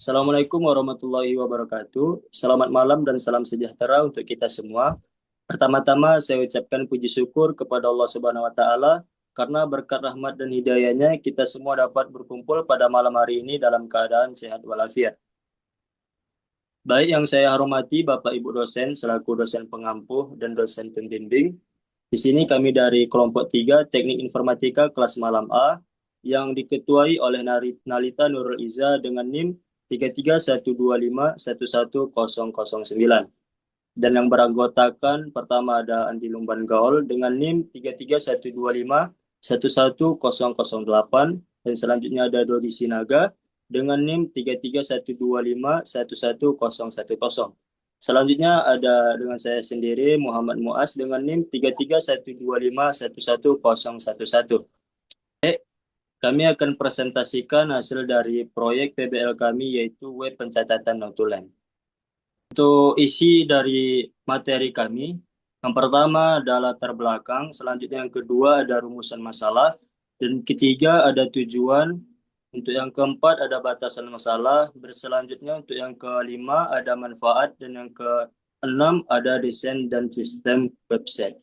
Assalamualaikum warahmatullahi wabarakatuh. Selamat malam dan salam sejahtera untuk kita semua. Pertama-tama saya ucapkan puji syukur kepada Allah Subhanahu wa taala karena berkat rahmat dan hidayahnya kita semua dapat berkumpul pada malam hari ini dalam keadaan sehat walafiat. Baik yang saya hormati Bapak Ibu dosen selaku dosen pengampuh dan dosen pembimbing. Di sini kami dari kelompok 3 Teknik Informatika kelas malam A yang diketuai oleh Nalita Nurul Iza dengan NIM 3312511009. Dan yang beranggotakan pertama ada Andi Lumban Gaul dengan NIM 3312511008 dan selanjutnya ada Dodi Sinaga dengan NIM 3312511010. Selanjutnya ada dengan saya sendiri Muhammad Muaz dengan NIM 3312511011. Kami akan presentasikan hasil dari proyek PBL kami yaitu web pencatatan notulen. Untuk isi dari materi kami, yang pertama adalah latar belakang, selanjutnya yang kedua ada rumusan masalah, dan ketiga ada tujuan, untuk yang keempat ada batasan masalah, berselanjutnya untuk yang kelima ada manfaat, dan yang keenam ada desain dan sistem website.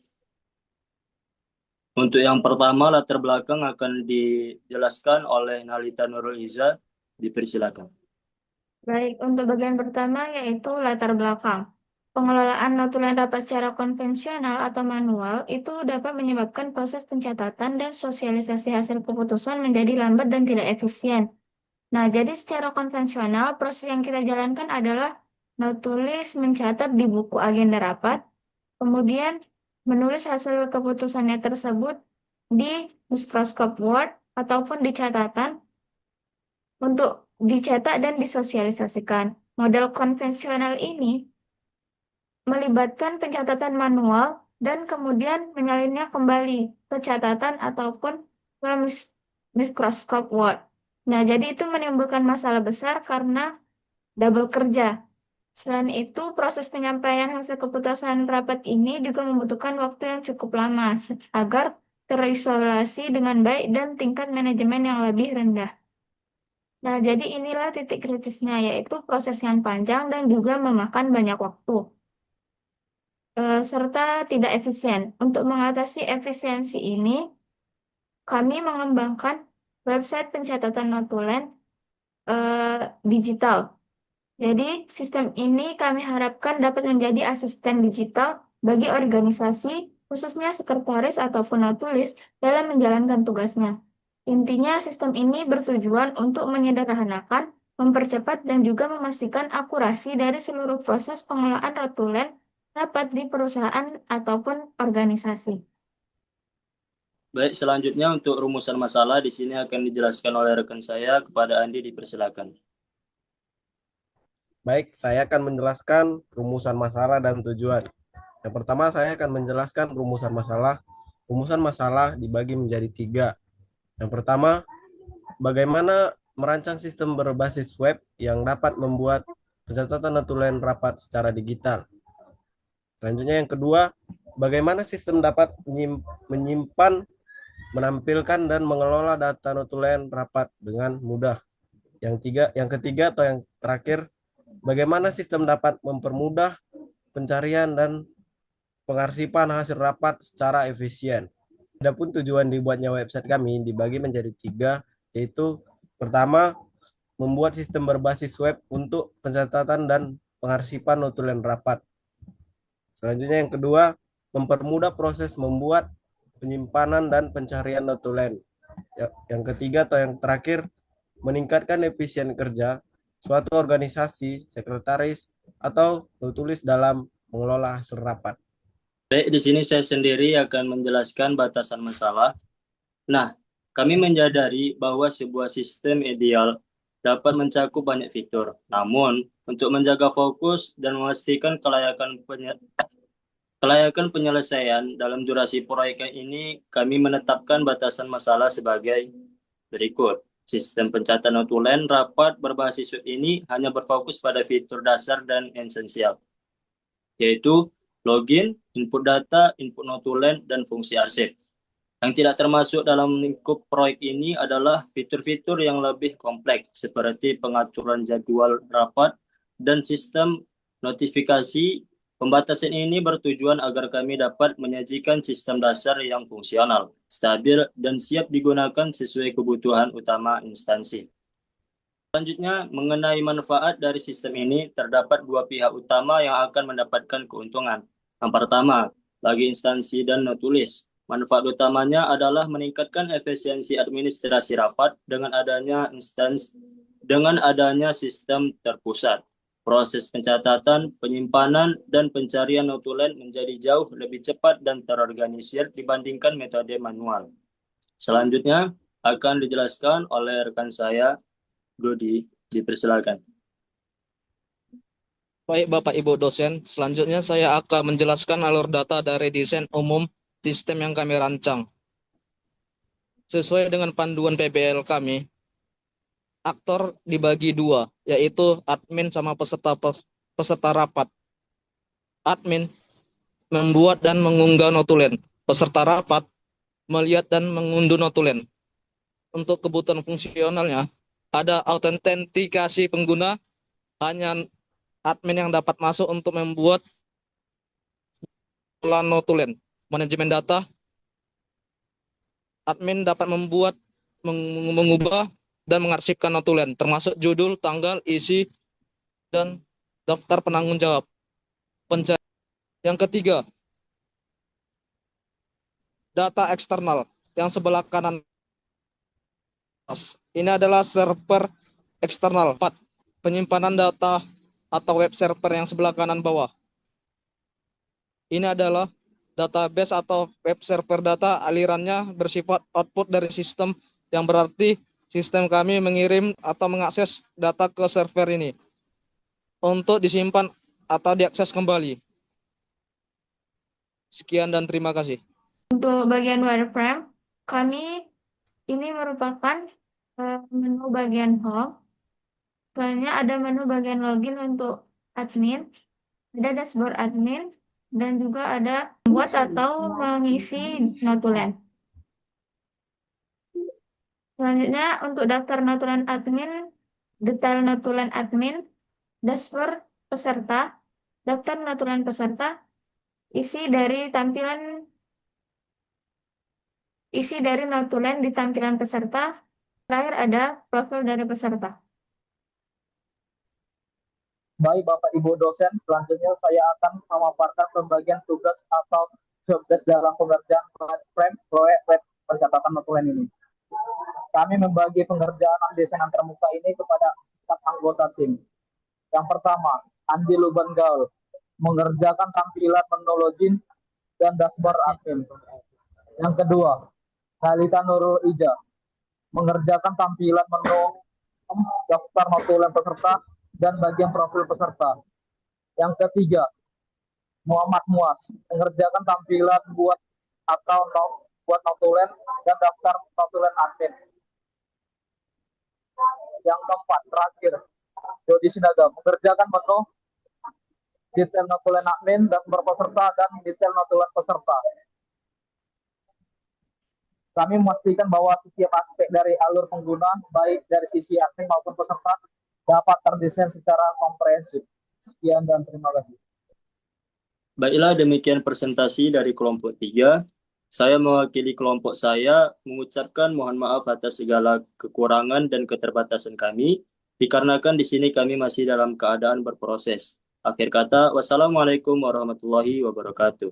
Untuk yang pertama latar belakang akan dijelaskan oleh Nalita Nurul Iza, dipersilakan. Baik, untuk bagian pertama yaitu latar belakang. Pengelolaan notulen rapat secara konvensional atau manual itu dapat menyebabkan proses pencatatan dan sosialisasi hasil keputusan menjadi lambat dan tidak efisien. Nah, jadi secara konvensional proses yang kita jalankan adalah menulis mencatat di buku agenda rapat, kemudian menulis hasil keputusannya tersebut di Microsoft Word ataupun di catatan untuk dicetak dan disosialisasikan. Model konvensional ini melibatkan pencatatan manual dan kemudian menyalinnya kembali ke catatan ataupun ke Microsoft Word. Nah, jadi itu menimbulkan masalah besar karena double kerja. Selain itu, proses penyampaian hasil keputusan rapat ini juga membutuhkan waktu yang cukup lama agar terisolasi dengan baik dan tingkat manajemen yang lebih rendah. Nah, jadi inilah titik kritisnya, yaitu proses yang panjang dan juga memakan banyak waktu, serta tidak efisien. Untuk mengatasi efisiensi ini, kami mengembangkan website pencatatan notulen digital. Jadi, sistem ini kami harapkan dapat menjadi asisten digital bagi organisasi, khususnya sekretaris ataupun notulis, dalam menjalankan tugasnya. Intinya, sistem ini bertujuan untuk menyederhanakan, mempercepat, dan juga memastikan akurasi dari seluruh proses pengelolaan notulen rapat di perusahaan ataupun organisasi. Baik, selanjutnya untuk rumusan masalah di sini akan dijelaskan oleh rekan saya kepada Andi, dipersilakan. Baik, saya akan menjelaskan rumusan masalah dan tujuan. Yang pertama, saya akan menjelaskan rumusan masalah. Rumusan masalah dibagi menjadi tiga. Yang pertama, bagaimana merancang sistem berbasis web yang dapat membuat pencatatan notulen rapat secara digital. Selanjutnya yang kedua, bagaimana sistem dapat menyimpan, menampilkan, dan mengelola data notulen rapat dengan mudah. Yang ketiga atau yang terakhir, bagaimana sistem dapat mempermudah pencarian dan pengarsipan hasil rapat secara efisien. Adapun tujuan dibuatnya website kami dibagi menjadi tiga, yaitu pertama, membuat sistem berbasis web untuk pencatatan dan pengarsipan notulen rapat. Selanjutnya yang kedua, mempermudah proses membuat, penyimpanan, dan pencarian notulen. Yang ketiga atau yang terakhir, meningkatkan efisien kerja suatu organisasi, sekretaris, atau notulis dalam mengelola hasil rapat. Baik, di sini saya sendiri akan menjelaskan batasan masalah. Nah, kami menyadari bahwa sebuah sistem ideal dapat mencakup banyak fitur. Namun, untuk menjaga fokus dan memastikan kelayakan penyelesaian dalam durasi proyek ini, kami menetapkan batasan masalah sebagai berikut. Sistem pencatatan notulen rapat berbasis web ini hanya berfokus pada fitur dasar dan esensial, yaitu login, input data, input notulen, dan fungsi arsip. Yang tidak termasuk dalam lingkup proyek ini adalah fitur-fitur yang lebih kompleks seperti pengaturan jadwal rapat dan sistem notifikasi. Pembatasan ini bertujuan agar kami dapat menyajikan sistem dasar yang fungsional, stabil, dan siap digunakan sesuai kebutuhan utama instansi. Selanjutnya, mengenai manfaat dari sistem ini, terdapat dua pihak utama yang akan mendapatkan keuntungan. Yang pertama, bagi instansi dan notulis. Manfaat utamanya adalah meningkatkan efisiensi administrasi rapat dengan adanya sistem terpusat. Proses pencatatan, penyimpanan, dan pencarian notulen menjadi jauh lebih cepat dan terorganisir dibandingkan metode manual. Selanjutnya akan dijelaskan oleh rekan saya, Dodi. Dipersilakan. Baik Bapak Ibu dosen, selanjutnya saya akan menjelaskan alur data dari desain umum sistem yang kami rancang. Sesuai dengan panduan PBL kami, aktor dibagi dua, yaitu admin sama peserta rapat. Admin membuat dan mengunggah notulen. Peserta rapat melihat dan mengunduh notulen. Untuk kebutuhan fungsionalnya, ada autentikasi pengguna, hanya admin yang dapat masuk untuk membuat notulen. Manajemen data, admin dapat membuat, mengubah, dan mengarsipkan notulen, termasuk judul, tanggal, isi, dan daftar penanggung jawab. Yang ketiga, data eksternal yang sebelah kanan. Ini adalah server eksternal. 4. Penyimpanan data atau web server yang sebelah kanan bawah. Ini adalah database atau web server data, alirannya bersifat output dari sistem, yang berarti sistem kami mengirim atau mengakses data ke server ini untuk disimpan atau diakses kembali. Sekian dan terima kasih. Untuk bagian wireframe, kami ini merupakan menu bagian home. Selanjutnya ada menu bagian login untuk admin, ada dashboard admin, dan juga ada membuat atau mengisi notulen. Selanjutnya untuk daftar notulen admin, detail notulen admin, dashboard peserta, daftar notulen peserta, isi dari notulen di tampilan peserta. Terakhir ada profil dari peserta. Baik Bapak Ibu dosen, selanjutnya saya akan memaparkan pembagian tugas atau jobdesk dalam pengerjaan proyek web pencatatan notulen ini. Kami membagi pengerjaan desain antarmuka ini kepada 4 anggota tim. Yang pertama, Andi Lubangaul, mengerjakan tampilan menu login dan dashboard admin. Yang kedua, Halita Nurul Ija, mengerjakan tampilan menu daftar notulen peserta dan bagian profil peserta. Yang ketiga, Muhammad Muas, mengerjakan tampilan buat notulen dan daftar notulen admin. Yang keempat, terakhir, Dodi Sinaga, mengerjakan menu detail notulen admin dan berpeserta dan detail notulen peserta. Kami memastikan bahwa setiap aspek dari alur pengguna, baik dari sisi admin maupun peserta, dapat terdesain secara komprehensif. Sekian dan terima kasih. Baiklah, demikian presentasi dari kelompok 3. Saya mewakili kelompok saya mengucapkan mohon maaf atas segala kekurangan dan keterbatasan kami, dikarenakan di sini kami masih dalam keadaan berproses. Akhir kata, wassalamualaikum warahmatullahi wabarakatuh.